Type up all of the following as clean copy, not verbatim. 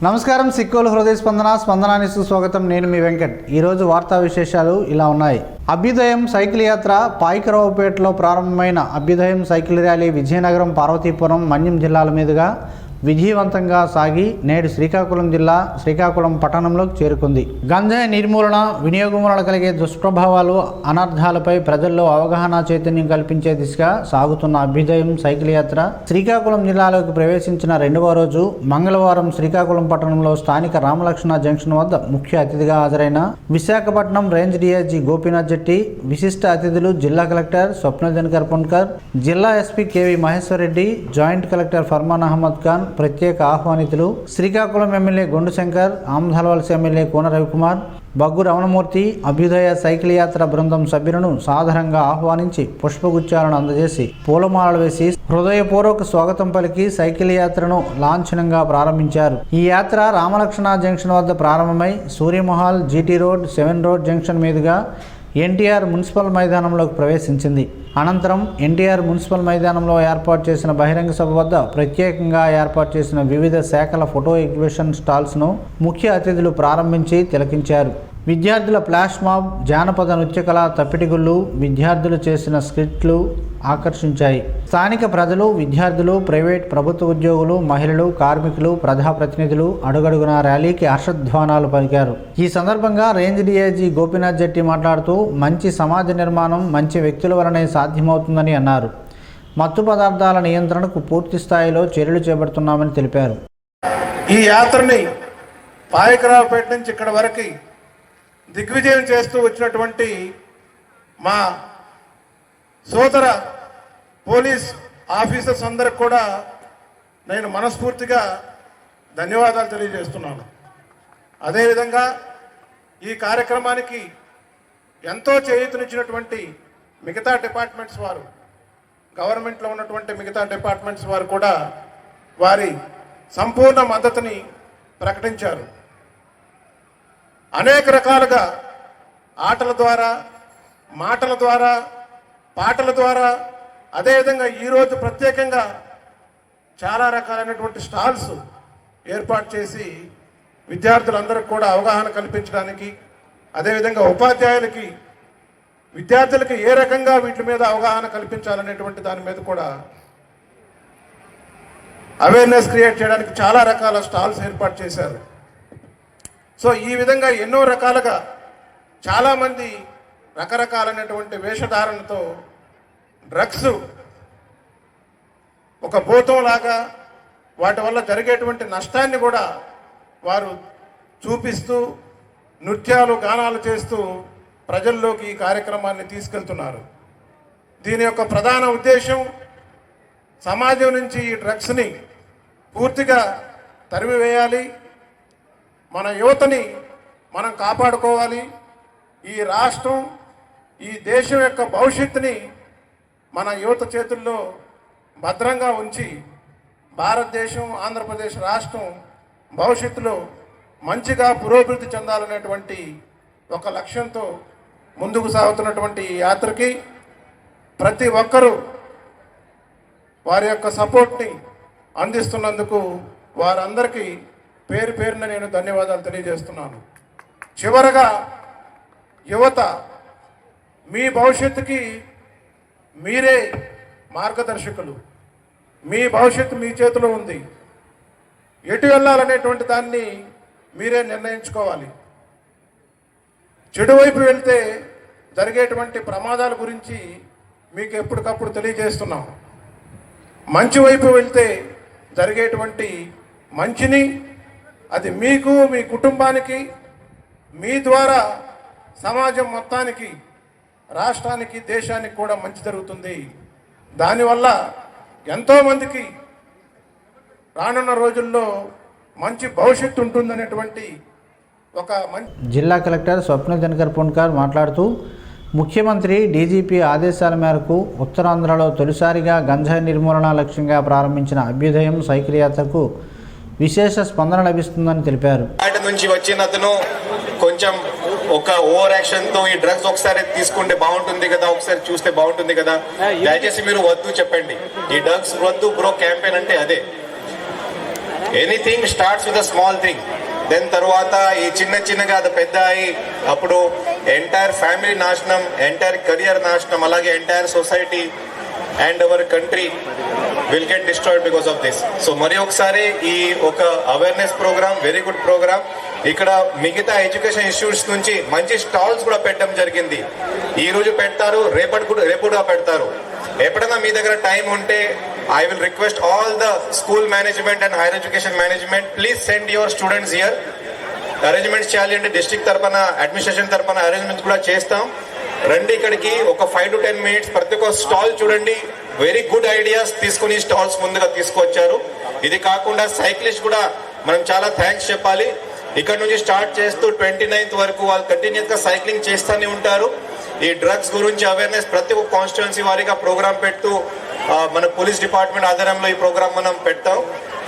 నమస్కారం. సిక్కోలు హృదయ స్పందన న్యూస్కు స్వాగతం. నేను మీ వెంకట్. ఈరోజు వార్తా విశేషాలు ఇలా ఉన్నాయి. అభ్యుదయం సైకిల్ యాత్ర పాయికరావుపేటలో ప్రారంభమైన అభ్యుదయం సైకిల్ ర్యాలీ విజయనగరం, పార్వతీపురం, మన్యం జిల్లాల మీదుగా విజయవంతంగా సాగి నేడు శ్రీకాకుళం జిల్లా శ్రీకాకుళం పట్టణంలోకి చేరుకుంది. గంజాయి నిర్మూలన, వినియోగం వలన కలిగే దుష్ప్రభావాలు, అనర్థాలపై ప్రజల్లో అవగాహన చైతన్యం కల్పించే దిశగా సాగుతున్న అభ్యుదయం సైకిల్ యాత్ర శ్రీకాకుళం జిల్లాలోకి ప్రవేశించిన రెండవ రోజు మంగళవారం శ్రీకాకుళం పట్టణంలో స్థానిక రామలక్ష్మణ జంక్షన్ వద్ద ముఖ్య అతిథిగా హాజరైన విశాఖపట్నం రేంజ్ డీఐజీ గోపీనాథ్ జెట్టి, విశిష్ట అతిథులు జిల్లా కలెక్టర్ స్వప్నజన్ కర్పణకర్, జిల్లా SP K V Maheshwar Reddy, joint collector Farman Ahmed Khan ప్రత్యేక ఆహ్వానితులు శ్రీకాకుళం ఎమ్మెల్యే గొండు శంకర్, ఆమదాలవలస ఎమ్మెల్యే కోన రవికుమార్, బగ్గు రమణమూర్తి అభ్యుదయ సైకిల్ యాత్ర బృందం సభ్యులను సాదరంగా ఆహ్వానించి పుష్పగుచ్చాలను అందజేసి పూలమాలలు వేసి హృదయపూర్వక స్వాగతం పలికి సైకిల్ యాత్రను లాంఛనంగా ప్రారంభించారు. ఈ యాత్ర రామలక్ష్మణ జంక్షన్ వద్ద ప్రారంభమై Surya Mahal, GT road, 7 road junction మీదుగా ఎన్టీఆర్ మున్సిపల్ మైదానంలోకి ప్రవేశించింది. అనంతరం ఎన్టీఆర్ మున్సిపల్ మైదానంలో ఏర్పాటు చేసిన బహిరంగ సభ వద్ద ప్రత్యేకంగా ఏర్పాటు చేసిన వివిధ శాఖల ఫోటో ఎగ్జిబిషన్ స్టాల్స్ను ముఖ్య అతిథులు ప్రారంభించి తిలకించారు. విద్యార్థుల ఫ్లాష్ మాబ్, జానపద నృత్యకళ, తప్పిటిగుళ్ళు, విద్యార్థులు చేసిన స్క్రిప్ట్లు ఆకర్షించాయి. స్థానిక ప్రజలు, విద్యార్థులు, ప్రైవేట్, ప్రభుత్వ ఉద్యోగులు, మహిళలు, కార్మికులు, ప్రజాప్రతినిధులు అడుగడుగున ర్యాలీకి హర్షధ్వానాలు పలికారు. ఈ సందర్భంగా రేంజ్ డీఐజీ గోపీనాథ్ జెట్టి మాట్లాడుతూ మంచి సమాజ నిర్మాణం మంచి వ్యక్తుల వలనే సాధ్యమవుతుందని అన్నారు. మత్తు పదార్థాల నియంత్రణకు పూర్తి స్థాయిలో చర్యలు చేపడుతున్నామని తెలిపారు. ఈ యాత్రని పాయకరావుపేట నుంచి ఇక్కడ వరకు దిగ్విజయం చేస్తూ వచ్చినటువంటి మా సోదర పోలీస్ ఆఫీసర్స్ అందరికి కూడా నేను మనస్ఫూర్తిగా ధన్యవాదాలు తెలియజేస్తున్నాను. అదేవిధంగా ఈ కార్యక్రమానికి ఎంతో చేయూతనిచ్చినటువంటి మిగతా డిపార్ట్మెంట్స్ వారు, గవర్నమెంట్లో ఉన్నటువంటి మిగతా డిపార్ట్మెంట్స్ వారు కూడా వారి సంపూర్ణ మద్దతుని ప్రకటించారు. అనేక రకాలుగా ఆటల ద్వారా, మాటల ద్వారా, పాటల ద్వారా, అదేవిధంగా ఈరోజు ప్రత్యేకంగా చాలా రకాలైనటువంటి స్టాల్స్ ఏర్పాటు చేసి విద్యార్థులందరికీ కూడా అవగాహన కల్పించడానికి, అదేవిధంగా ఉపాధ్యాయులకి, విద్యార్థులకి ఏ రకంగా వీటి మీద అవగాహన కల్పించాలనేటువంటి దాని మీద కూడా అవేర్నెస్ క్రియేట్ చేయడానికి చాలా రకాల స్టాల్స్ ఏర్పాటు చేశారు. సో ఈ విధంగా ఎన్నో రకాలుగా చాలామంది రకరకాలైనటువంటి వేషధారణతో డ్రగ్స్ ఒక భూతంలాగా వాటి వల్ల జరిగేటువంటి నష్టాన్ని కూడా వారు చూపిస్తూ నృత్యాలు, గానాలు చేస్తూ ప్రజల్లోకి ఈ కార్యక్రమాన్ని తీసుకెళ్తున్నారు. దీని యొక్క ప్రధాన ఉద్దేశం సమాజం నుంచి ఈ డ్రగ్స్ని పూర్తిగా తరిమివేయాలి, మన యువతని మనం కాపాడుకోవాలి, ఈ రాష్ట్రం, ఈ దేశం యొక్క భవిష్యత్తుని మన యువత చేతుల్లో భద్రంగా ఉంచి భారతదేశం, ఆంధ్రప్రదేశ్ రాష్ట్రం భవిష్యత్తులో మంచిగా పురోభివృద్ధి చెందాలనేటువంటి ఒక లక్ష్యంతో ముందుకు సాగుతున్నటువంటి ఈ యాత్రకి ప్రతి ఒక్కరూ వారి యొక్క సపోర్ట్ని అందిస్తున్నందుకు వారందరికీ పేరు పేరున నేను ధన్యవాదాలు తెలియజేస్తున్నాను. చివరగా యువత, మీ భవిష్యత్తుకి మీరే మార్గదర్శకులు. మీ భవిష్యత్తు మీ చేతిలో ఉంది. ఎటు వెళ్ళాలనేటువంటి దాన్ని మీరే నిర్ణయించుకోవాలి. చెడు వైపు వెళ్తే జరిగేటువంటి ప్రమాదాల గురించి మీకు ఎప్పటికప్పుడు తెలియజేస్తున్నాం. మంచి వైపు వెళ్తే జరిగేటువంటి మంచిని, అది మీకు, మీ కుటుంబానికి, మీ ద్వారా సమాజం మొత్తానికి, రాష్ట్రానికి, దేశానికి కూడా మంచి జరుగుతుంది. దానివల్ల ఎంతోమందికి రానున్న రోజుల్లో మంచి భవిష్యత్తు ఉంటుందనేటువంటి ఒక జిల్లా కలెక్టర్ స్వప్నజన్ కర్పణకర్ మాట్లాడుతూ ముఖ్యమంత్రి, డీజీపీ ఆదేశాల మేరకు ఉత్తరాంధ్రలో తొలిసారిగా గంజాయి నిర్మూలన లక్ష్యంగా ప్రారంభించిన అభ్యుదయం సైకిల్ యాత్రకు విశేష స్పందన లభిస్తుందని తెలిపారు. బయట నుంచి వచ్చిన అతను కొంచెం ఒక ఓవర్ యాక్షన్ తో ఈ డ్రగ్స్ ఒకసారి తీసుకుంటే బాగుంటుంది కదా, ఒకసారి చూస్తే బాగుంటుంది కదా, దయచేసి మీరు వద్దు చెప్పండి. ఈ డ్రగ్స్ వద్దు బ్రో క్యాంపెయిన్ అంటే అదే. Anything starts with a small thing, then తర్వాత ఈ చిన్నగా అది పెద్ద అయ్యి అప్పుడు ఎంటైర్ ఫ్యామిలీ నాశనం, ఎంటైర్ కెరియర్ నాశనం, అలాగే entire society and our country will get destroyed because of this. So మరి ఒకసారి ఈ ఒక awareness program, very good program. ఇక్కడ మిగతా ఎడ్యుకేషన్ ఇన్స్టిట్యూట్స్ నుంచి మంచి స్టాల్స్ కూడా పెట్టడం జరిగింది. ఈ రోజు పెడతారు, రేపు కూడా పెడతారు. ఎప్పుడైనా మీ దగ్గర టైం ఉంటే I will request all the school management and higher education management, please send your students here. Arrangements చేయాలి అంటే డిస్ట్రిక్ట్ తరఫున, అడ్మినిస్ట్రేషన్ తరఫున అరేంజ్మెంట్స్ కూడా చేస్తాం. రండి ఇక్కడికి, ఒక 5 to 10 minutes ప్రతి ఒక్క స్టాల్ చూడండి. వెరీ గుడ్ ఐడియాస్ తీసుకుని స్టాల్స్ ముందుగా తీసుకొచ్చారు. ఇది కాకుండా సైక్లిస్ట్ కూడా మనం చాలా థ్యాంక్స్ చెప్పాలి. ఇక్కడ నుంచి స్టార్ట్ చేస్తూ 29th వరకు వాళ్ళు కంటిన్యూస్ గా సైక్లింగ్ చేస్తూనే ఉంటారు. ఈ డ్రగ్స్ గురించి అవేర్నెస్ ప్రతి ఒక్క కాన్స్టిట్యున్సీ వారిగా ప్రోగ్రామ్ పెడుతూ మన పోలీస్ డిపార్ట్మెంట్ ఆధ్వర్యంలో ఈ ప్రోగ్రామ్ మనం పెడతాం.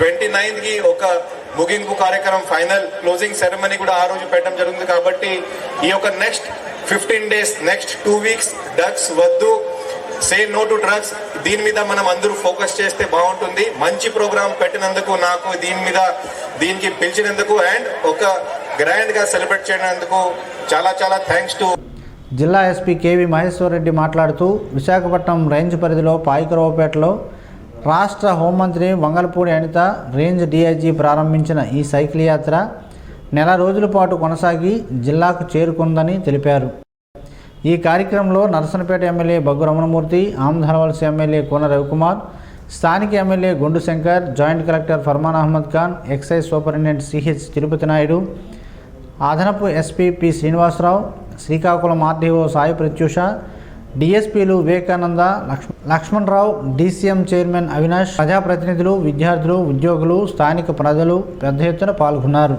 29th కి ఒక ముగింపు కార్యక్రమం, ఫైనల్ క్లోజింగ్ సెరమనీ కూడా ఆ రోజు పెట్టడం జరుగుతుంది. కాబట్టి ఈ యొక్క next 15 days, next 2 weeks drugs వద్దు, సే నో టు డ్రగ్స్, దీని మీద మనం అందరూ ఫోకస్ చేస్తే బాగుంటుంది. మంచి ప్రోగ్రామ్ పెట్టినందుకు, నాకు దీనికి పిలిచినందుకు అండ్ ఒక గ్రాండ్ గా సెలబ్రేట్ చేయడానికి చాలా థ్యాంక్స్ టు జిల్లా ఎస్పీ కేవి మహేశ్వర్ రెడ్డి మాట్లాడుతూ, విశాఖపట్నం రేంజ్ పరిధిలో పాయికరావుపేటలో రాష్ట్ర హోంమంత్రి వంగలపూడి అనిత, రేంజ్ డీఐజీ ప్రారంభించిన ఈ సైకిల్ యాత్ర నెల రోజుల పాటు కొనసాగి జిల్లాకు చేరుకుందని తెలిపారు. ఈ కార్యక్రమంలో నరసనపేట ఎమ్మెల్యే బగ్గు రమణమూర్తి, ఆమదాలవలస ఎమ్మెల్యే కోన రవికుమార్, స్థానిక MLA Gondu Shankar, joint collector Farman Ahmed Khan, excise superintendent CH Tirupati Naidu, అదనపు SP P Srinivasarao, Srikakulam RDO Sai Pratyusha, డిఎస్పీలు వివేకానంద, లక్ష్మణరావు, డీసీఎం చైర్మన్ అవినాష్, ప్రజాప్రతినిధులు, విద్యార్థులు, ఉద్యోగులు, స్థానిక ప్రజలు పెద్ద ఎత్తున పాల్గొన్నారు.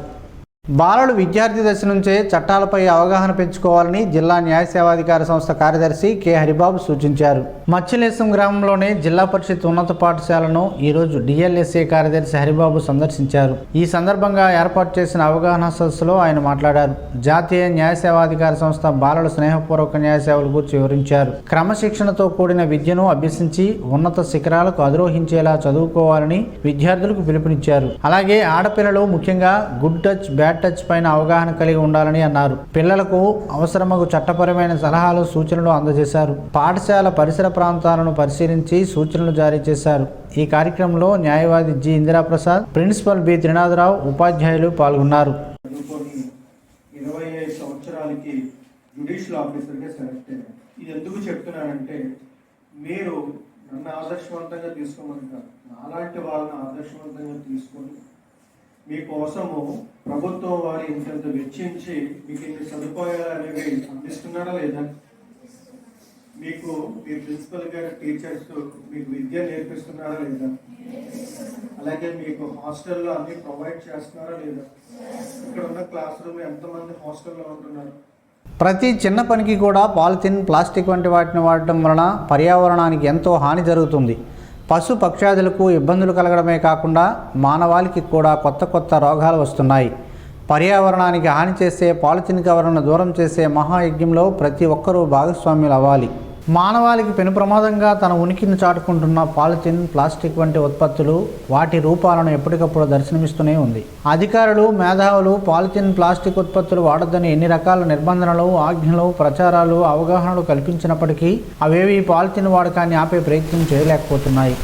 బాలలు విద్యార్థి దశ నుంచే చట్టాలపై అవగాహన పెంచుకోవాలని జిల్లా న్యాయ సేవాధికార సంస్థ కార్యదర్శి కె హరిబాబు సూచించారు. మచ్చిలేశం గ్రామంలోని జిల్లా పరిషత్ ఉన్నత పాఠశాలను ఈరోజు డిఎల్ఎస్ఏ కార్యదర్శి హరిబాబు సందర్శించారు. ఈ సందర్భంగా ఏర్పాటు చేసిన అవగాహన సదస్సులో ఆయన మాట్లాడారు. జాతీయ న్యాయ సేవాధికార సంస్థ బాలల స్నేహపూర్వక న్యాయ సేవల గురించి వివరించారు. క్రమశిక్షణతో కూడిన విద్యను అభ్యసించి ఉన్నత శిఖరాలకు అధిరోహించేలా చదువుకోవాలని విద్యార్థులకు పిలుపునిచ్చారు. అలాగే ఆడపిల్లలు ముఖ్యంగా గుడ్ టచ్, బ్యాడ్ టచ్ పైన అవగాహన కలిగి ఉండాలని అన్నారు. పిల్లలకు అవసరమగు చట్టపరమైన సలహాలు, సూచనలు అందజేశారు. పాఠశాల పరిసర ప్రాంతాలను పరిశీలించి సూచనలు జారీ చేశారు. ఈ కార్యక్రమంలో న్యాయవాది G Indiraprasad, principal B Trinatharao, ఉపాధ్యాయులు పాల్గొన్నారు. 25 సంవత్సరాలకి జ్యుడిషియల్ ఆఫీసర్గా సెలెక్ట్ అయ్యాను. ఇది ఎందుకు చెప్తున్నానంటే, మీరు నన్ను ఆదర్శవంతంగా తీసుకోమంటారు, నాలాంటి వాళ్ళని ఆదర్శవంతంగా తీసుకొని మీకోసము ప్రభుత్వం వారు ఇంత వెచ్చించి మీకు ఇన్ని సదుపాయాలు అనేవి అందిస్తున్నారా లేదా? మీకు మీ ప్రిన్సిపల్ గారు, టీచర్స్ మీకు విద్య నేర్పిస్తున్నారా లేదా? అలాగే మీకు హాస్టల్లో అన్ని ప్రొవైడ్ చేస్తున్నారా లేదా? ఇక్కడ ఉన్న క్లాస్ రూమ్ ఎంతమంది హాస్టల్లో ఉంటున్నారు? ప్రతి చిన్న పనికి కూడా పాలిథిన్, ప్లాస్టిక్ వంటి వాటిని వాడటం వలన పర్యావరణానికి ఎంతో హాని జరుగుతుంది. పశు పక్షాదులకు ఇబ్బందులు కలగడమే కాకుండా మానవాళికి కూడా కొత్త రోగాలు వస్తున్నాయి. పర్యావరణానికి హాని చేసే పాలిథిన్ కవర్లను దూరం చేసే మహాయజ్ఞంలో ప్రతి ఒక్కరూ భాగస్వామ్యులు అవ్వాలి. మానవాళికి పెను ప్రమాదంగా తన ఉనికిని చాటుకుంటున్న పాలిథిన్, ప్లాస్టిక్ వంటి ఉత్పత్తులు వాటి రూపాలను ఎప్పటికప్పుడు దర్శనమిస్తూనే ఉంది. అధికారులు, మేధావులు పాలిథిన్, ప్లాస్టిక్ ఉత్పత్తులు వాడొద్దని ఎన్ని రకాల నిర్బంధనలు, ఆజ్ఞలు, ప్రచారాలు, అవగాహనలు కల్పించినప్పటికీ అవేవి పాలిథిన్ వాడకాన్ని ఆపే ప్రయత్నం చేయలేకపోతున్నాయి.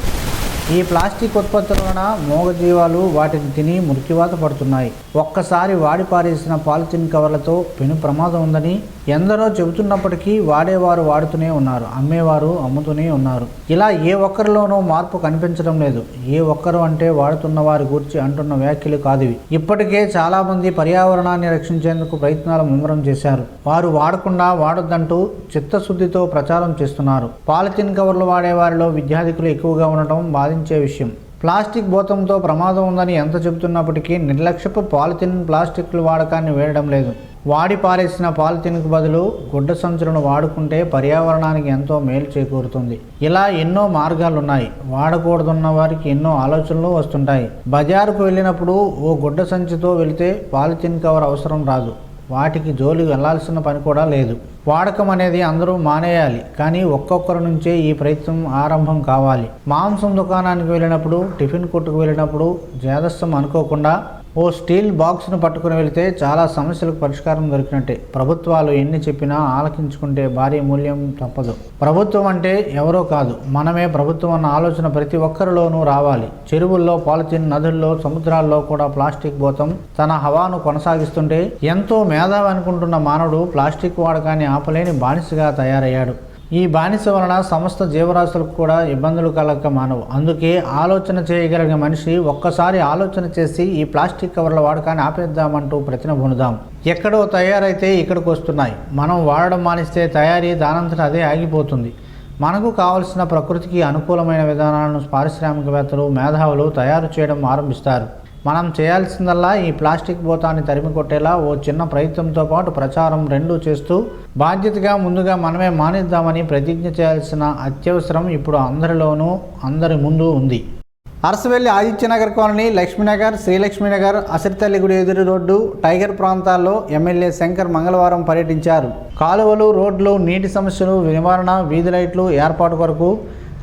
ఈ ప్లాస్టిక్ ఉత్పత్తుల వలన మూగజీవాలు వాటిని తిని మృత్యువాత పడుతున్నాయి. ఒక్కసారి వాడి పారేసిన పాలిథిన్ కవర్లతో పెను ప్రమాదం ఉందని ఎందరో చెబుతున్నప్పటికీ వాడేవారు వాడుతూనే ఉన్నారు, అమ్మేవారు అమ్ముతూనే ఉన్నారు. ఇలా ఏ ఒక్కరిలోనూ మార్పు కనిపించడం లేదు. ఏ ఒక్కరు అంటే వాడుతున్న వారి గురించి అంటున్న వ్యాఖ్యలు కాదివి. ఇప్పటికే చాలామంది పర్యావరణాన్ని రక్షించేందుకు ప్రయత్నాలు ముమ్మరం చేశారు. వారు వాడకుండా వాడొద్దంటూ చిత్తశుద్ధితో ప్రచారం చేస్తున్నారు. పాలిథిన్ కవర్లు వాడేవారిలో విద్యార్థికులు ఎక్కువగా ఉండటం బాధించే విషయం. ప్లాస్టిక్ భూతంతో ప్రమాదం ఉందని ఎంత చెబుతున్నప్పటికీ నిర్లక్ష్యపు పాలిథిన్, ప్లాస్టిక్ల వాడకాన్ని వేయడం లేదు. వాడి పారేసిన పాలిథిన్కు బదులు గుడ్డ సంచులను వాడుకుంటే పర్యావరణానికి ఎంతో మేలు చేకూరుతుంది. ఇలా ఎన్నో మార్గాలున్నాయి. వాడకూడదున్న వారికి ఎన్నో ఆలోచనలు వస్తుంటాయి. బజారుకు వెళ్ళినప్పుడు ఓ గుడ్డ సంచితో వెళితే పాలిథిన్ కవర్ అవసరం రాదు. వాటికి జోలి వెళ్లాల్సిన పని కూడా లేదు. వాడకం అనేది అందరూ మానేయాలి, కానీ ఒక్కొక్కరి నుంచే ఈ ప్రయత్నం ఆరంభం కావాలి. మాంసం దుకాణానికి వెళ్ళినప్పుడు, టిఫిన్ కొట్టుకు వెళ్ళినప్పుడు చేదస్తం అనుకోకుండా ఓ స్టీల్ బాక్స్ను పట్టుకుని వెళితే చాలా సమస్యలకు పరిష్కారం దొరికినట్టే. ప్రభుత్వాలు ఎన్ని చెప్పినా ఆలకించుకుంటే భారీ మూల్యం తప్పదు. ప్రభుత్వం అంటే ఎవరో కాదు, మనమే ప్రభుత్వం అన్న ఆలోచన ప్రతి ఒక్కరిలోనూ రావాలి. చెరువుల్లో పాలిథిన్, నదుల్లో, సముద్రాల్లో కూడా ప్లాస్టిక్ భూతం తన హవాను కొనసాగిస్తుంటే ఎంతో మేధావి అనుకుంటున్న మానవుడు ప్లాస్టిక్ వాడకాన్ని ఆపలేని బానిసగా తయారయ్యాడు. ఈ బానిస వలన సమస్త జీవరాశులకు కూడా ఇబ్బందులు కలగక మానవు. అందుకే ఆలోచన చేయగలిగిన మనిషి ఒక్కసారి ఆలోచన చేసి ఈ ప్లాస్టిక్ కవర్ల వాడకాన్ని ఆపేద్దామంటూ ప్రతినబునుదాం. ఎక్కడో తయారైతే ఇక్కడికి వస్తున్నాయి. మనం వాడడం మానిస్తే తయారీ దానంతట అదే ఆగిపోతుంది. మనకు కావలసిన ప్రకృతికి అనుకూలమైన విధానాలను పారిశ్రామికవేత్తలు, మేధావులు తయారు చేయడం ఆరంభిస్తారు. మనం చేయాల్సిందల్లా ఈ ప్లాస్టిక్ భూతాన్ని తరిమి కొట్టేలా ఓ చిన్న ప్రయత్నంతో పాటు ప్రచారం రెండూ చేస్తూ బాధ్యతగా ముందుగా మనమే మానిద్దామని ప్రతిజ్ఞ చేయాల్సిన అత్యవసరం ఇప్పుడు అందరి ముందు ఉంది. అరసవెల్లి ఆదిత్యనగర్ కాలనీ, లక్ష్మీనగర్, శ్రీలక్ష్మీనగర్, అసిరితల్లి గుడి ఎదురు రోడ్డు, టైగర్ ప్రాంతాల్లో ఎమ్మెల్యే శంకర్ మంగళవారం పర్యటించారు. కాలువలు, రోడ్లు, నీటి సమస్యలు నివారణ, వీధి లైట్లు ఏర్పాటు కొరకు,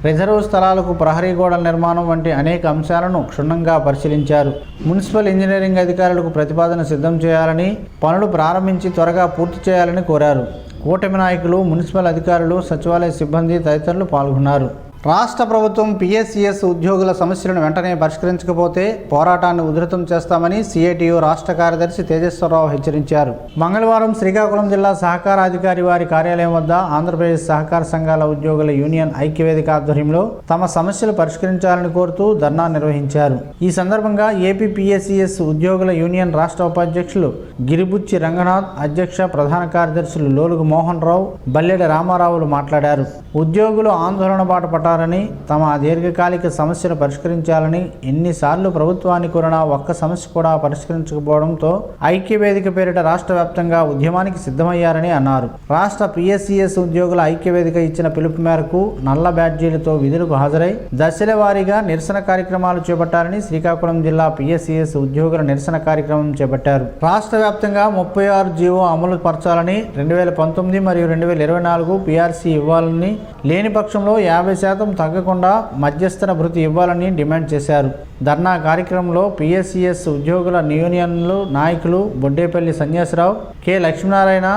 రిజర్వ్ స్థలాలకు ప్రహరీ గోడల నిర్మాణం వంటి అనేక అంశాలను క్షుణ్ణంగా పరిశీలించారు. మున్సిపల్ ఇంజనీరింగ్ అధికారులకు ప్రతిపాదన సిద్ధం చేయాలని, పనులు ప్రారంభించి త్వరగా పూర్తి చేయాలని కోరారు. కూటమి నాయకులు, మున్సిపల్ అధికారులు, సచివాలయ సిబ్బంది తదితరులు పాల్గొన్నారు. రాష్ట్ర ప్రభుత్వం పిఎస్సిఎస్ ఉద్యోగుల సమస్యలను వెంటనే పరిష్కరించకపోతే పోరాటాన్ని ఉధృతం చేస్తామని సిఐటియు రాష్ట్ర కార్యదర్శి తేజేశ్వరరావు హెచ్చరించారు. మంగళవారం శ్రీకాకుళం జిల్లా సహకార అధికారి వారి కార్యాలయం వద్ద ఆంధ్రప్రదేశ్ సహకార సంఘాల ఉద్యోగుల యూనియన్ ఐక్యవేదిక ఆధ్వర్యంలో తమ సమస్యలు పరిష్కరించాలని కోరుతూ ధర్నా నిర్వహించారు. ఈ సందర్భంగా ఏపీ పిఎస్సిఎస్ ఉద్యోగుల యూనియన్ రాష్ట్ర ఉపాధ్యక్షులు గిరిబుచ్చి రంగనాథ్, అధ్యక్ష ప్రధాన కార్యదర్శులు లోలుగు మోహన్ రావు, బల్లెడి రామారావులు మాట్లాడారు. ఉద్యోగులు ఆందోళన బాట పట్టారు. తమ దీర్ఘకాలిక సమస్యలు పరిష్కరించాలని ఎన్నిసార్లు ప్రభుత్వాన్ని కోరినా ఒక్క సమస్య కూడా పరిష్కరించకపోవడంతో ఐక్యవేదిక పేరిట రాష్ట్ర వ్యాప్తంగా ఉద్యమానికి సిద్ధమయ్యారని అన్నారు. రాష్ట్ర పిఎస్సిఎస్ ఉద్యోగుల ఐక్యవేదిక ఇచ్చిన పిలుపు మేరకు నల్ల బ్యాడ్జీలతో విధులకు హాజరై దశల వారీగా నిరసన కార్యక్రమాలు చేపట్టాలని శ్రీకాకుళం జిల్లా పిఎస్సిఎస్ ఉద్యోగుల నిరసన కార్యక్రమం చేపట్టారు. రాష్ట్ర వ్యాప్తంగా 36 జీవో అమలు పరచాలని, 2019 మరియు 2024 పిఆర్సీ ఇవ్వాలని, లేని పక్షంలో 50% తగ్గకుండా మధ్యస్థన భృతి ఇవ్వాలని డిమాండ్ చేశారు. ధర్నా కార్యక్రమంలో పిఎస్సిఎస్ ఉద్యోగుల యూనియన్లు నాయకులు Boddepalli Sanyasarao, K Lakshminarayana,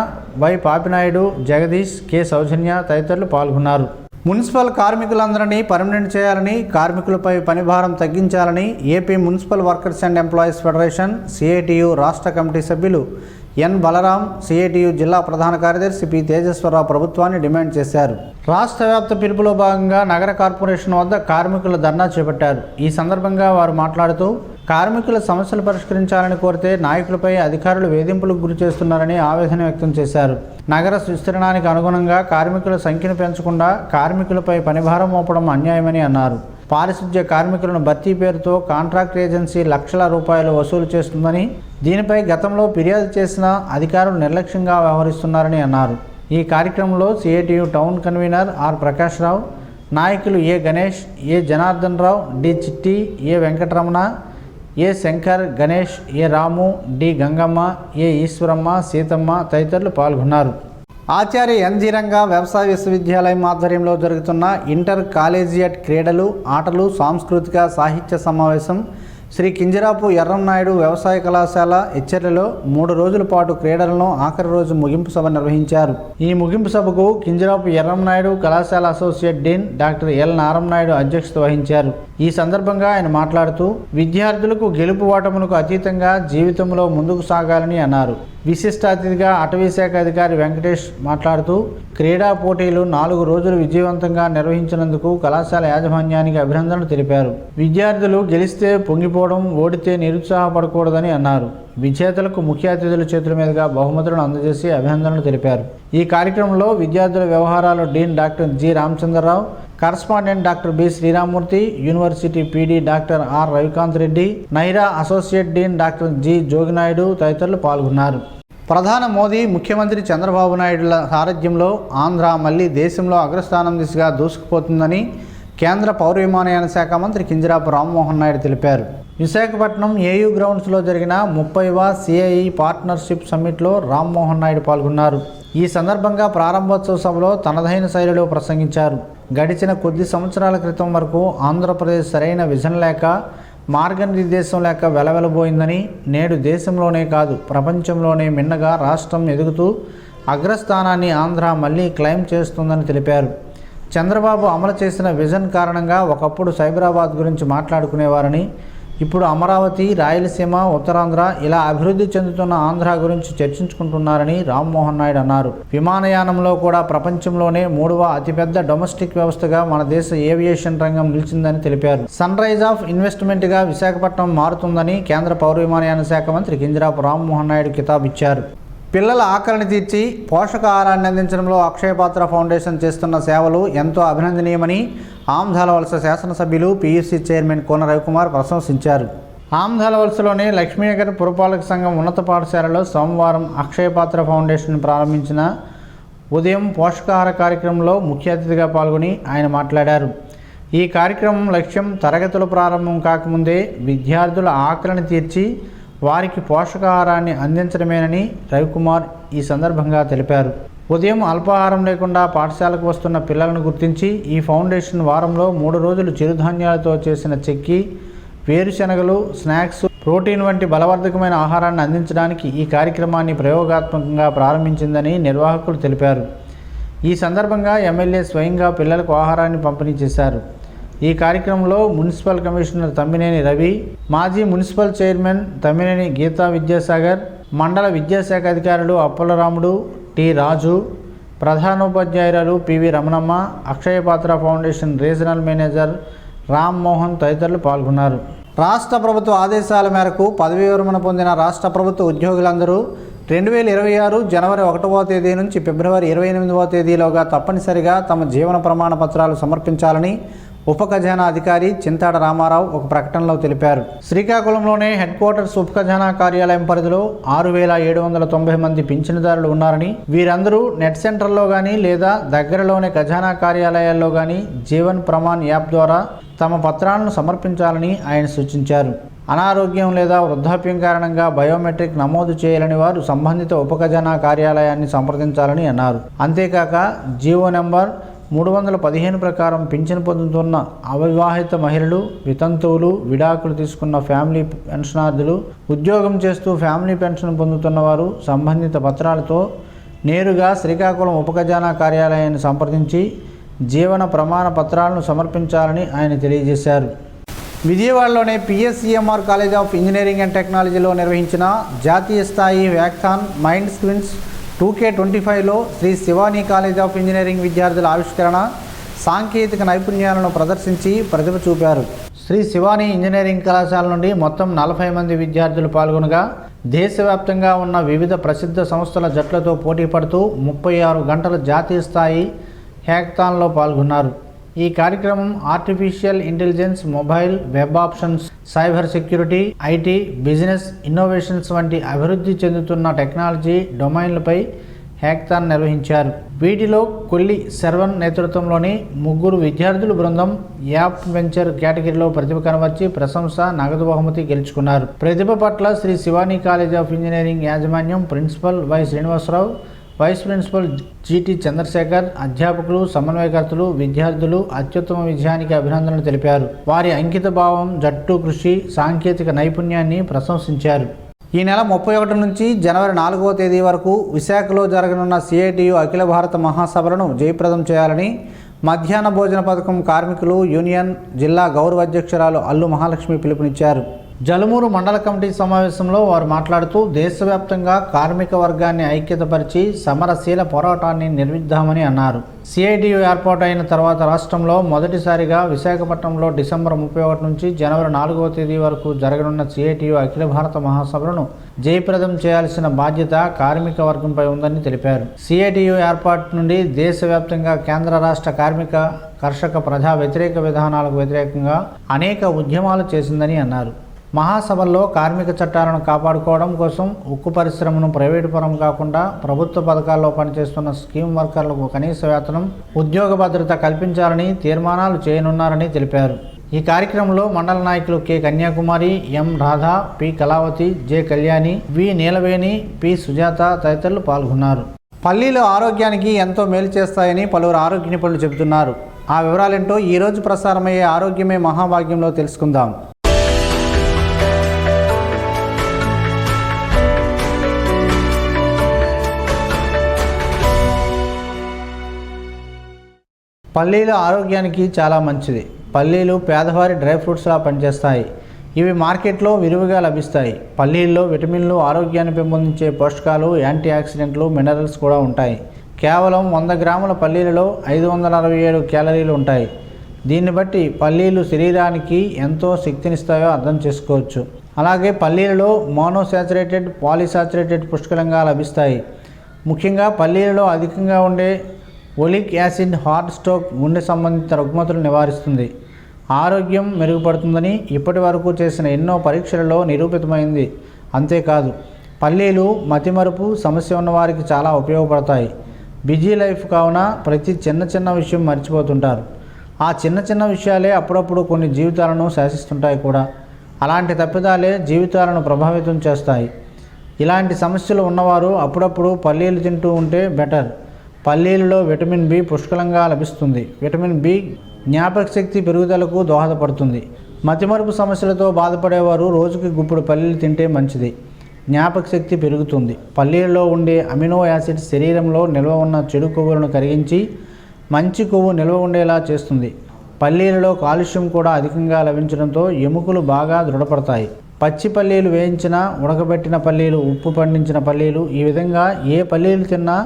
Y Papinaidu, Jagadish, K Soujanya తదితరులు పాల్గొన్నారు. మున్సిపల్ కార్మికులందరినీ పర్మనెంట్ చేయాలని, కార్మికులపై పనిభారం తగ్గించాలని AP municipal workers and employees federation CITU రాష్ట్ర కమిటీ సభ్యులు ఎన్ బలరాం, సిఐటియు జిల్లా ప్రధాన కార్యదర్శి పి తేజేశ్వరరావు ప్రభుత్వాన్ని డిమాండ్ చేశారు. రాష్ట్ర వ్యాప్త పిలుపులో భాగంగా నగర కార్పొరేషన్ వద్ద కార్మికులు ధర్నా చేపట్టారు. ఈ సందర్భంగా వారు మాట్లాడుతూ కార్మికుల సమస్యలు పరిష్కరించాలని కోరితే నాయకులపై అధికారులు వేధింపులకు గురి చేస్తున్నారని ఆవేదన వ్యక్తం చేశారు. నగర విస్తీర్ణానికి అనుగుణంగా కార్మికుల సంఖ్యను పెంచకుండా కార్మికులపై పనిభారం మోపడం అన్యాయమని అన్నారు. పారిశుధ్య కార్మికులను భర్తీ పేరుతో కాంట్రాక్ట్ ఏజెన్సీ లక్షల రూపాయలు వసూలు చేస్తుందని, దీనిపై గతంలో ఫిర్యాదు చేసిన అధికారులు నిర్లక్ష్యంగా వ్యవహరిస్తున్నారని అన్నారు. ఈ కార్యక్రమంలో CITU town convener R Prakash Rao, నాయకులు A Ganesh, A Janardhan Rao, D Chitti, A Venkataramana, A Shankar, Ganesh, A Ramu, D Gangamma, A Eswaramma, Seethamma తదితరులు పాల్గొన్నారు. ఆచార్య ఎన్జీ రంగా వ్యవసాయ విశ్వవిద్యాలయం ఆధ్వర్యంలో జరుగుతున్న ఇంటర్ కాలేజియట్ క్రీడలు, ఆటలు, సాంస్కృతిక సాహిత్య సమావేశం శ్రీ కింజరాపు ఎర్రంనాయుడు వ్యవసాయ కళాశాల హెచ్చర్లలో 3 రోజుల పాటు క్రీడలను ఆఖరి రోజు ముగింపు సభ నిర్వహించారు. ఈ ముగింపు సభకు కింజరాపు ఎర్రంనాయుడు కళాశాల అసోసియేట్ డీన్ డాక్టర్ ఎల్ నారంనాయుడు అధ్యక్షత వహించారు. ఈ సందర్భంగా ఆయన మాట్లాడుతూ విద్యార్థులకు గెలుపు ఓటములకు అతీతంగా జీవితంలో ముందుకు సాగాలని అన్నారు. విశిష్ట అతిథిగా అటవీశాఖ అధికారి వెంకటేష్ మాట్లాడుతూ క్రీడా పోటీలు 4 రోజులు విజయవంతంగా నిర్వహించినందుకు కళాశాల యాజమాన్యానికి అభినందనలు తెలిపారు. విద్యార్థులు గెలిస్తే పొంగిపోవడం, ఓడితే నిరుత్సాహపడకూడదని అన్నారు. విజేతలకు ముఖ్య అతిథుల చేతుల మీదుగా బహుమతులను అందజేసి అభినందనలు తెలిపారు. ఈ కార్యక్రమంలో విద్యార్థుల వ్యవహారాలు dean doctor G Ramachandrarao, correspondent doctor B Sriramamurthy, university PD doctor R Ravikanth Reddy, Naira associate dean doctor G Joginaidu తదితరులు పాల్గొన్నారు. ప్రధాని మోదీ, ముఖ్యమంత్రి చంద్రబాబు నాయుడుల సారథ్యంలో ఆంధ్ర మళ్లీ దేశంలో అగ్రస్థానం దిశగా దూసుకుపోతుందని కేంద్ర పౌర విమానయాన శాఖ మంత్రి కింజరాపు రామ్మోహన్ నాయుడు తెలిపారు. విశాఖపట్నం ఏయూ గ్రౌండ్స్లో జరిగిన 30వ సిఐఈ పార్ట్నర్షిప్ సమ్మిట్లో రామ్మోహన్ నాయుడు పాల్గొన్నారు. ఈ సందర్భంగా ప్రారంభోత్సవ సభలో తనదైన శైలిలో ప్రసంగించారు. గడిచిన కొద్ది సంవత్సరాల క్రితం వరకు ఆంధ్రప్రదేశ్ సరైన విజన్ లేక మార్గనిర్దేశం లేక వెలవెలబోయిందని, నేడు దేశంలోనే కాదు ప్రపంచంలోనే మిన్నగా రాష్ట్రం ఎదుగుతూ అగ్రస్థానాన్ని ఆంధ్ర మళ్లీ క్లెయిమ్ చేస్తుందని తెలిపారు. చంద్రబాబు అమలు చేసిన విజన్ కారణంగా ఒకప్పుడు సైబరాబాద్ గురించి మాట్లాడుకునేవారని, ఇప్పుడు అమరావతి, రాయలసీమ, ఉత్తరాంధ్ర ఇలా అభివృద్ధి చెందుతున్న ఆంధ్ర గురించి చర్చించుకుంటున్నారని రామ్మోహన్ నాయుడు అన్నారు. విమానయానంలో కూడా ప్రపంచంలోనే 3వ అతిపెద్ద డొమెస్టిక్ వ్యవస్థగా మన దేశ ఏవియేషన్ రంగం నిలిచిందని తెలిపారు. సన్ రైజ్ ఆఫ్ ఇన్వెస్ట్మెంట్గా విశాఖపట్నం మారుతుందని కేంద్ర పౌర విమానయాన శాఖ మంత్రి కింజరాపు రామ్మోహన్ నాయుడు కితాబిచ్చారు. పిల్లల ఆకలిని తీర్చి పోషకాహారాన్ని అందించడంలో అక్షయపాత్ర ఫౌండేషన్ చేస్తున్న సేవలు ఎంతో అభినందనీయమని ఆమ్దాలవలస శాసనసభ్యులు పీయూసీ చైర్మన్ కోన రవికుమార్ ప్రశంసించారు. ఆమ్దాలవలసలోని లక్ష్మీనగర్ పురపాలక సంఘం ఉన్నత పాఠశాలలో సోమవారం అక్షయపాత్ర ఫౌండేషన్ ప్రారంభించిన ఉదయం పోషకాహార కార్యక్రమంలో ముఖ్య అతిథిగా పాల్గొని ఆయన మాట్లాడారు. ఈ కార్యక్రమం లక్ష్యం తరగతులు ప్రారంభం కాకముందే విద్యార్థుల ఆకలిని తీర్చి వారికి పోషకాహారాన్ని అందించడమేనని రవికుమార్ ఈ సందర్భంగా తెలిపారు. ఉదయం అల్పాహారం లేకుండా పాఠశాలకు వస్తున్న పిల్లలను గుర్తించి ఈ ఫౌండేషన్ వారంలో 3 రోజులు చిరుధాన్యాలతో చేసిన చెక్కి, వేరుశనగలు, స్నాక్స్, ప్రోటీన్ వంటి బలవర్ధకమైన ఆహారాన్ని అందించడానికి ఈ కార్యక్రమాన్ని ప్రయోగాత్మకంగా ప్రారంభించిందని నిర్వాహకులు తెలిపారు. ఈ సందర్భంగా ఎమ్మెల్యే స్వయంగా పిల్లలకు ఆహారాన్ని పంపిణీ చేశారు. ఈ కార్యక్రమంలో మున్సిపల్ కమిషనర్ తమ్మినేని రవి, మాజీ మున్సిపల్ చైర్మన్ తమ్మినేని గీతా విద్యాసాగర్, మండల విద్యాశాఖ అధికారులు అప్పలరాముడు, టి రాజు, ప్రధానోపాధ్యాయురాలు పివి రమణమ్మ, అక్షయపాత్ర ఫౌండేషన్ రీజనల్ మేనేజర్ రామ్మోహన్ తదితరులు పాల్గొన్నారు. రాష్ట్ర ప్రభుత్వ ఆదేశాల మేరకు పదవీ విరమణ పొందిన రాష్ట్ర ప్రభుత్వ ఉద్యోగులందరూ 2026 జనవరి 1వ తేదీ నుంచి ఫిబ్రవరి 28వ తేదీలోగా తప్పనిసరిగా తమ జీవన ప్రమాణ పత్రాలు సమర్పించాలని ఉప ఖజానా అధికారి చింతాడ రామారావు ఒక ప్రకటనలో తెలిపారు. శ్రీకాకుళంలోనే హెడ్ క్వార్టర్స్ ఉప ఖజానా కార్యాలయం పరిధిలో 6,790 మంది పింఛనుదారులు ఉన్నారని, వీరందరూ నెట్ సెంటర్లో కానీ లేదా దగ్గరలోని ఖజానా కార్యాలయాల్లో కానీ జీవన్ ప్రమాణ్ యాప్ ద్వారా తమ పత్రాలను సమర్పించాలని ఆయన సూచించారు. అనారోగ్యం లేదా వృద్ధాప్యం కారణంగా బయోమెట్రిక్ నమోదు చేయాలని వారు సంబంధిత ఉప ఖజానా కార్యాలయాన్ని సంప్రదించాలని అన్నారు. అంతేకాక జీవో నెంబర్ 315 ప్రకారం పింఛను పొందుతున్న అవివాహిత మహిళలు, వితంతువులు, విడాకులు తీసుకున్న ఫ్యామిలీ పెన్షనార్థులు, ఉద్యోగం చేస్తూ ఫ్యామిలీ పెన్షన్ పొందుతున్న వారు సంబంధిత పత్రాలతో నేరుగా శ్రీకాకుళం ఉప ఖజానా కార్యాలయాన్ని సంప్రదించి జీవన ప్రమాణ పత్రాలను సమర్పించాలని ఆయన తెలియజేశారు. విజయవాడలోని PSCMR college of engineering and టెక్నాలజీలో నిర్వహించిన జాతీయ స్థాయి వ్యాక్థాన్ మైండ్ స్క్విన్స్ 2K25లో Sri Shivani college of engineering విద్యార్థుల ఆవిష్కరణ, సాంకేతిక నైపుణ్యాలను ప్రదర్శించి ప్రతిభ చూపారు. శ్రీ శివానీ ఇంజనీరింగ్ కళాశాల నుండి మొత్తం 40 మంది విద్యార్థులు పాల్గొనగా దేశవ్యాప్తంగా ఉన్న వివిధ ప్రసిద్ధ సంస్థల జట్లతో పోటీ పడుతూ 36 గంటల జాతీయ స్థాయి హ్యాకథాన్లో పాల్గొన్నారు. ఈ కార్యక్రమం artificial intelligence, mobile, web options, cyber security, IT, business innovations వంటి అభివృద్ధి చెందుతున్న టెక్నాలజీ డొమైన్లపై హ్యాకథాన్ నిర్వహించారు. వీటిలో కొల్లి శర్వన్ నేతృత్వంలోని 3 విద్యార్థుల బృందం యాప్ వెంచర్ కేటగిరీలో ప్రతిభ కనబర్చి ప్రశంస, నగదు బహుమతి గెలుచుకున్నారు. ప్రతిభ పట్ల Sri Shivani college of engineering యాజమాన్యం, principal Y Srinivasarao, vice principal GT Chandrasekhar, అధ్యాపకులు, సమన్వయకర్తలు, విద్యార్థులు అత్యుత్తమ విజయానికి అభినందనలు తెలిపారు. వారి అంకిత భావం, జట్టు కృషి, సాంకేతిక నైపుణ్యాన్ని ప్రశంసించారు. ఈ నెల 31 నుంచి జనవరి 4వ తేదీ వరకు విశాఖలో జరగనున్న సిఐటియు అఖిల భారత మహాసభలను జయప్రదం చేయాలని మధ్యాహ్న భోజన పథకం కార్మికులు యూనియన్ జిల్లా గౌరవ అధ్యక్షురాలు అల్లు మహాలక్ష్మి పిలుపునిచ్చారు. జలుమూరు మండల కమిటీ సమావేశంలో వారు మాట్లాడుతూ దేశవ్యాప్తంగా కార్మిక వర్గాన్ని ఐక్యతపరిచి సమరశీల పోరాటాన్ని నిర్మిద్దామని అన్నారు. సిఐటియు ఏర్పాటైన తర్వాత రాష్ట్రంలో మొదటిసారిగా విశాఖపట్నంలో డిసెంబర్ 31 నుంచి జనవరి 4వ తేదీ వరకు జరగనున్న సిఐటియు అఖిల భారత మహాసభలను జయప్రదం చేయాల్సిన బాధ్యత కార్మిక వర్గంపై ఉందని తెలిపారు. సిఐటియు ఏర్పాటు నుండి దేశవ్యాప్తంగా కేంద్ర రాష్ట్ర కార్మిక, కర్షక, ప్రజా వ్యతిరేక విధానాలకు వ్యతిరేకంగా అనేక ఉద్యమాలు చేసిందని అన్నారు. మహాసభల్లో కార్మిక చట్టాలను కాపాడుకోవడం కోసం ఉక్కు పరిశ్రమను ప్రైవేటు పరం కాకుండా ప్రభుత్వ పథకాల్లో పనిచేస్తున్న స్కీమ్ వర్కర్లకు కనీస వేతనం, ఉద్యోగ భద్రత కల్పించాలని తీర్మానాలు చేయనున్నారని తెలిపారు. ఈ కార్యక్రమంలో మండల నాయకులు కె కన్యాకుమారి, ఎం రాధా, పి కళావతి, జె కళ్యాణి, వి నీలవేణి, పి సుజాత తదితరులు పాల్గొన్నారు. పల్లీలు ఆరోగ్యానికి ఎంతో మేలు చేస్తాయని పలువురు ఆరోగ్య నిపుణులు చెబుతున్నారు. ఆ వివరాలేంటో ఈరోజు ప్రసారమయ్యే ఆరోగ్యమే మహాభాగ్యంలో తెలుసుకుందాం. పల్లీలు ఆరోగ్యానికి చాలా మంచిది. పల్లీలు పేదవారి డ్రై ఫ్రూట్స్లా పనిచేస్తాయి. ఇవి మార్కెట్లో విరివిగా లభిస్తాయి. పల్లీల్లో విటమిన్లు, ఆరోగ్యాన్ని పెంపొందించే పోషకాలు, యాంటీ ఆక్సిడెంట్లు, మినరల్స్ కూడా ఉంటాయి. కేవలం 100 గ్రాముల పల్లీలలో 567 క్యాలరీలు ఉంటాయి. దీన్ని బట్టి పల్లీలు శరీరానికి ఎంతో శక్తినిస్తాయో అర్థం చేసుకోవచ్చు. అలాగే పల్లీలలో మోనోసాచురేటెడ్, పాలీసాచురేటెడ్ పుష్కలంగా లభిస్తాయి. ముఖ్యంగా పల్లీలలో అధికంగా ఉండే ఒలిక్ యాసిడ్ హార్ట్ స్ట్రోక్, గుండె సంబంధిత రుగ్మతలు నివారిస్తుంది. ఆరోగ్యం మెరుగుపడుతుందని ఇప్పటి వరకు చేసిన ఎన్నో పరీక్షలలో నిరూపితమైంది. అంతేకాదు పల్లీలు మతిమరుపు సమస్య ఉన్నవారికి చాలా ఉపయోగపడతాయి. బిజీ లైఫ్ కావున ప్రతి చిన్న విషయం మర్చిపోతుంటారు. ఆ చిన్న విషయాలే అప్పుడప్పుడు కొన్ని జీవితాలను శాసిస్తుంటాయి కూడా. అలాంటి తప్పిదాలే జీవితాలను ప్రభావితం చేస్తాయి. ఇలాంటి సమస్యలు ఉన్నవారు అప్పుడప్పుడు పల్లీలు తింటూ ఉంటే బెటర్. పల్లీలలో విటమిన్ బి పుష్కలంగా లభిస్తుంది. విటమిన్ బి జ్ఞాపక శక్తి పెరుగుదలకు దోహదపడుతుంది. మతిమరుపు సమస్యలతో బాధపడేవారు రోజుకి గుప్పుడు పల్లీలు తింటే మంచిది. జ్ఞాపక శక్తి పెరుగుతుంది. పల్లీలలో ఉండే అమినో యాసిడ్స్ శరీరంలో నిల్వ ఉన్న చెడు కొవ్వులను కరిగించి మంచి కొవ్వు నిల్వ ఉండేలా చేస్తుంది. పల్లీలలో కాల్షియం కూడా అధికంగా లభించడంతో ఎముకలు బాగా దృఢపడతాయి. పచ్చి పల్లీలు వేయించిన, ఉడకబెట్టిన పల్లీలు, ఉప్పు పండించిన పల్లీలు, ఈ విధంగా ఏ పల్లీలు తిన్నా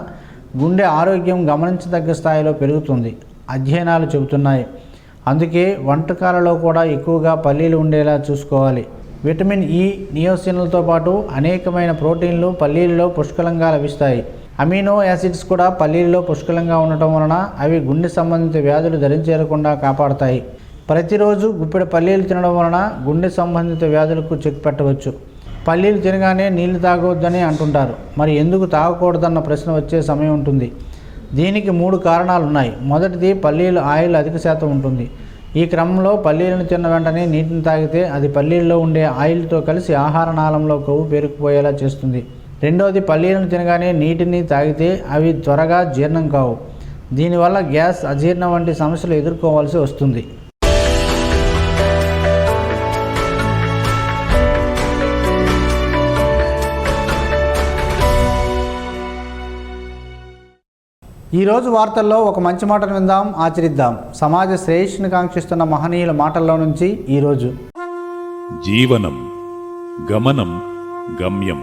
గుండె ఆరోగ్యం గమనించదగ్గ స్థాయిలో పెరుగుతుంది అధ్యయనాలు చెబుతున్నాయి. అందుకే వంటకాలలో కూడా ఎక్కువగా పల్లీలు ఉండేలా చూసుకోవాలి. విటమిన్ ఇ, నియోసిన్లతో పాటు అనేకమైన ప్రోటీన్లు పల్లీలలో పుష్కలంగా లభిస్తాయి. అమినో యాసిడ్స్ కూడా పల్లీలలో పుష్కలంగా ఉండటం వలన అవి గుండె సంబంధిత వ్యాధులు దరిచేరకుండా కాపాడతాయి. ప్రతిరోజు గుప్పెడు పల్లీలు తినడం వలన గుండె సంబంధిత వ్యాధులకు చెక్ పెట్టవచ్చు. పల్లీలు తినగానే నీళ్లు తాగవద్దని అంటుంటారు. మరి ఎందుకు తాగకూడదన్న ప్రశ్న వచ్చే సమయం ఉంటుంది. దీనికి 3 కారణాలు ఉన్నాయి. మొదటిది, పల్లీలు ఆయిల్ అధిక శాతం ఉంటుంది. ఈ క్రమంలో పల్లీలను తిన్న వెంటనే నీటిని తాగితే అది పల్లీల్లో ఉండే ఆయిల్తో కలిసి ఆహార నాళంలో కొవ్వు పేరుకుపోయేలా చేస్తుంది. రెండవది, పల్లీలను తినగానే నీటిని తాగితే అవి త్వరగా జీర్ణం కావు. దీనివల్ల గ్యాస్, అజీర్ణం వంటి సమస్యలు ఎదుర్కోవాల్సి వస్తుంది. ఈరోజు వార్తల్లో ఒక మంచి మాటను విందాం, ఆచరిద్దాం. సమాజ శ్రేయస్సును కాంక్షిస్తున్న మహనీయుల మాటల్లో నుంచి ఈరోజు. జీవనం గమనం గమ్యం.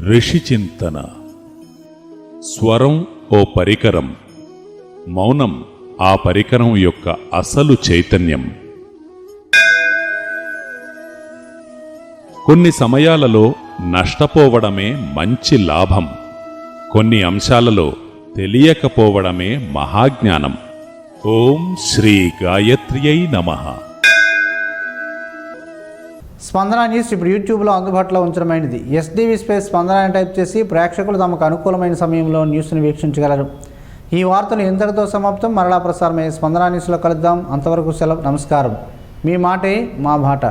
ఋషి చింతన. స్వరం ఓ పరికరం, మౌనం ఆ పరికరం యొక్క అసలు చైతన్యం. కొన్ని సమయాలలో నష్టపోవడమే మంచి లాభం. కొన్ని అంశాలలో తెలియకపోవడమే మహాజ్ఞానం. ఓం శ్రీ గాయత్ర్యై నమః. స్పందన న్యూస్ ఇప్పుడు యూట్యూబ్లో అందుబాటులో ఉంచడమైనది. ఎస్డివి స్పేస్ స్పందన అని టైప్ చేసి ప్రేక్షకులు తమకు అనుకూలమైన సమయంలో న్యూస్ను వీక్షించగలరు. ఈ వార్తలు ఇంతటితో సమాప్తం. మరలా ప్రసారమయ్యే స్పందన న్యూస్లో కలుద్దాం. అంతవరకు సెలవు. నమస్కారం. మీ మాటే మా బాట.